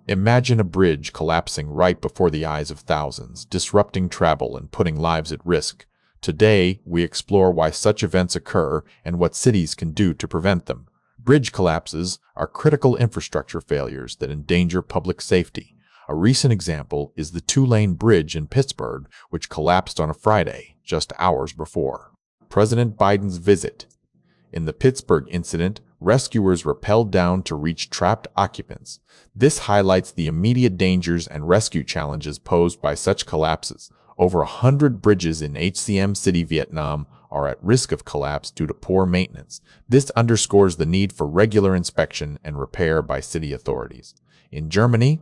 Imagine a bridge collapsing right before the eyes of thousands, disrupting travel and putting lives at risk. Today, we explore why such events occur and what cities can do to prevent them. Bridge collapses are critical infrastructure failures that endanger public safety. A recent example is the two-lane bridge in Pittsburgh, which collapsed on a Friday, just hours before President Biden's visit. In the Pittsburgh incident, rescuers rappelled down to reach trapped occupants. This highlights the immediate dangers and rescue challenges posed by such collapses. Over 100 bridges in HCM City, Vietnam, are at risk of collapse due to poor maintenance. This underscores the need for regular inspection and repair by city authorities. In Germany,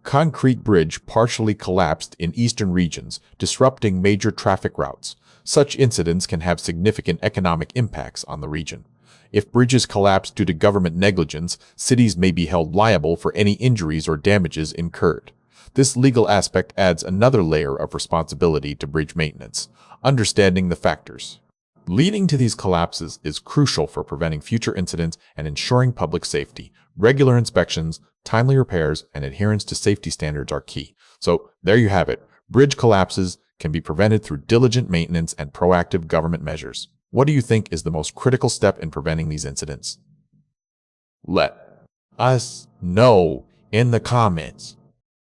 concrete bridge partially collapsed in eastern regions, disrupting major traffic routes. Such incidents can have significant economic impacts on the region. If bridges collapse due to government negligence, cities may be held liable for any injuries or damages incurred. This legal aspect adds another layer of responsibility to bridge maintenance. Understanding the factors leading to these collapses is crucial for preventing future incidents and ensuring public safety. Regular inspections, timely repairs, and adherence to safety standards are key. So there you have it. Bridge collapses can be prevented through diligent maintenance and proactive government measures. What do you think is the most critical step in preventing these incidents? Let us know in the comments.